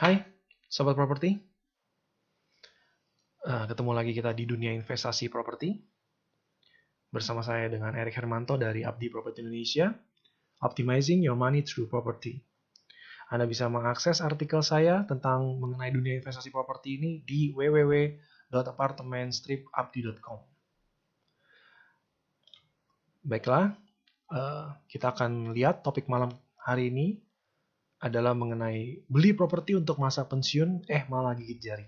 Hai, sobat properti. Ketemu lagi kita di dunia investasi properti. Bersama saya dengan Erik Hermanto dari Abdi Property Indonesia, Optimizing Your Money Through Property. Anda bisa mengakses artikel saya tentang mengenai dunia investasi properti ini di www.apartemenstripabdi.com. Baiklah, kita akan lihat topik malam hari ini adalah mengenai beli properti untuk masa pensiun, malah gigit jari.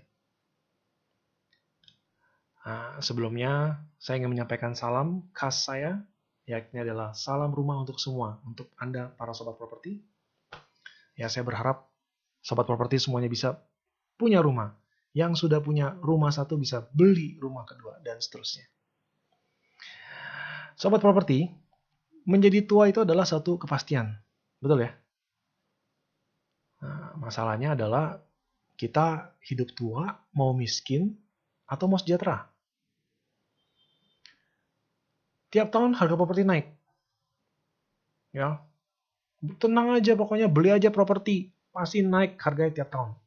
Nah, sebelumnya, saya ingin menyampaikan salam khas saya, yakni adalah salam rumah untuk semua, untuk Anda, para sobat properti. Ya, saya berharap sobat properti semuanya bisa punya rumah. Yang sudah punya rumah satu bisa beli rumah kedua, dan seterusnya. Sobat properti, menjadi tua itu adalah satu kepastian. Betul ya? Nah, masalahnya adalah kita hidup tua, mau miskin, atau mau sejahtera. Tiap tahun harga properti naik. Ya, tenang aja pokoknya beli aja properti. Pasti naik harganya tiap tahun.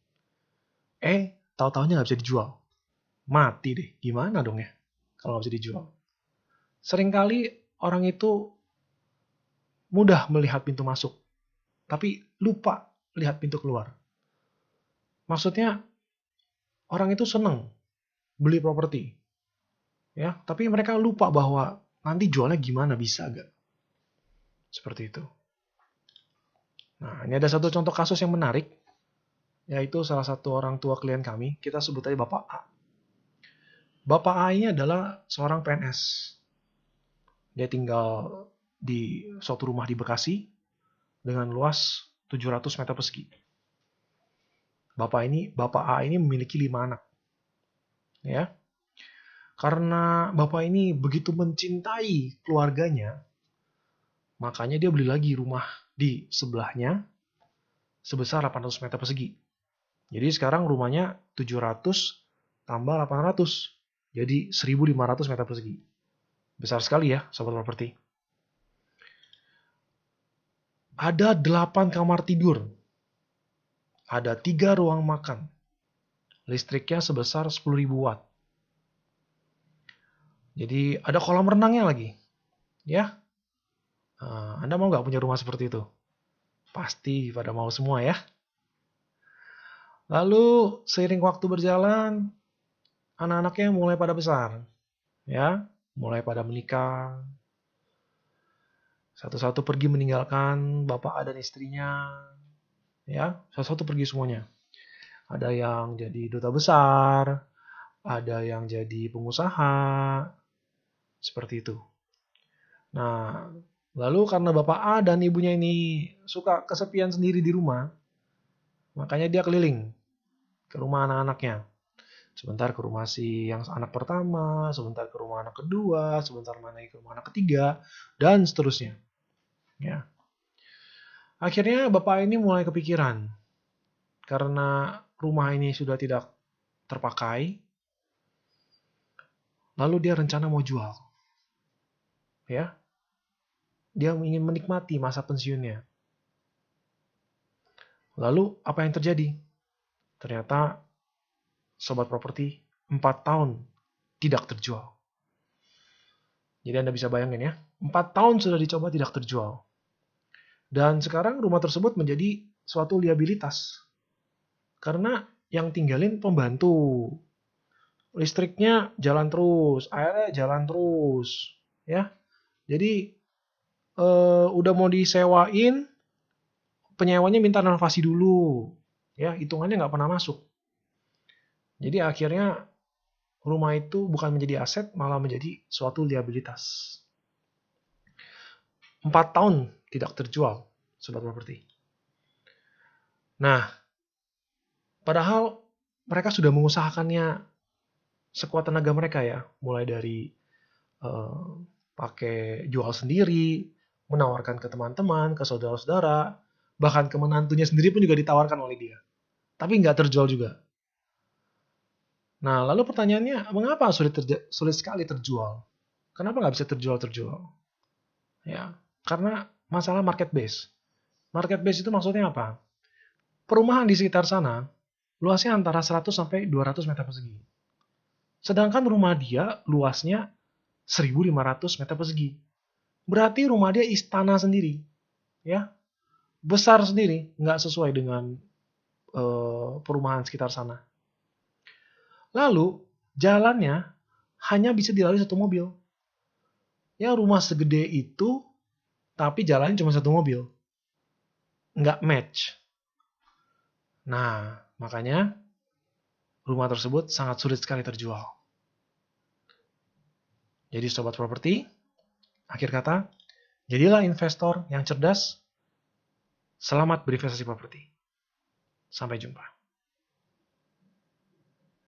Tahu-tahunya nggak bisa dijual. Mati deh. Gimana dong ya kalau nggak bisa dijual? Seringkali orang itu mudah melihat pintu masuk, tapi lupa lihat pintu keluar. Maksudnya orang itu seneng beli properti, ya, tapi mereka lupa bahwa nanti jualnya gimana, bisa gak? Seperti itu. Nah, ini ada satu contoh kasus yang menarik, yaitu salah satu orang tua klien kami, kita sebut aja Bapak A. Bapak A ini adalah seorang PNS. Dia tinggal di suatu rumah di Bekasi dengan luas 700 meter persegi. Bapak A ini memiliki 5 anak. Ya. Karena Bapak ini begitu mencintai keluarganya, makanya dia beli lagi rumah di sebelahnya sebesar 800 meter persegi. Jadi sekarang rumahnya 700 tambah 800. Jadi 1500 meter persegi. Besar sekali ya, sobat properti. Ada 8 kamar tidur. Ada 3 ruang makan. Listriknya sebesar 10.000 watt. Jadi ada kolam renangnya lagi. Ya, Anda mau nggak punya rumah seperti itu? Pasti pada mau semua ya. Lalu seiring waktu berjalan, anak-anaknya mulai pada besar. Ya, mulai pada menikah. Satu-satu pergi meninggalkan bapak dan istrinya. Ya, satu-satu pergi semuanya. Ada yang jadi duta besar, ada yang jadi pengusaha, seperti itu. Nah, lalu karena bapak A dan ibunya ini suka kesepian sendiri di rumah, makanya dia keliling ke rumah anak-anaknya. Sebentar ke rumah si yang anak pertama, sebentar ke rumah anak kedua, sebentar lagi ke rumah anak ketiga, dan seterusnya. Ya. Akhirnya bapak ini mulai kepikiran, karena rumah ini sudah tidak terpakai, lalu dia rencana mau jual. Ya, dia ingin menikmati masa pensiunnya. Lalu apa yang terjadi? Ternyata sobat properti 4 tahun tidak terjual. Jadi Anda bisa bayangin ya, 4 tahun sudah dicoba tidak terjual. Dan sekarang rumah tersebut menjadi suatu liabilitas. Karena yang tinggalin pembantu. Listriknya jalan terus, airnya jalan terus, ya. Jadi udah mau disewain, penyewanya minta renovasi dulu, ya, hitungannya nggak pernah masuk. Jadi akhirnya rumah itu bukan menjadi aset, malah menjadi suatu liabilitas. 4 tahun tidak terjual, sobat properti. Nah, padahal mereka sudah mengusahakannya sekuat tenaga mereka ya, mulai dari pakai jual sendiri, menawarkan ke teman-teman, ke saudara-saudara, bahkan ke menantunya sendiri pun juga ditawarkan oleh dia. Tapi nggak terjual juga. Nah, lalu pertanyaannya, mengapa sulit sekali terjual? Kenapa nggak bisa terjual? Ya, karena masalah market base. Market base itu maksudnya apa? Perumahan di sekitar sana luasnya antara 100 sampai 200 meter persegi. Sedangkan rumah dia luasnya 1.500 meter persegi. Berarti rumah dia istana sendiri, ya, besar sendiri, nggak sesuai dengan perumahan sekitar sana. Lalu jalannya hanya bisa dilalui satu mobil. Ya, rumah segede itu, tapi jalannya cuma satu mobil. Nggak match. Nah, makanya rumah tersebut sangat sulit sekali terjual. Jadi sobat properti, akhir kata, jadilah investor yang cerdas. Selamat berinvestasi properti. Sampai jumpa.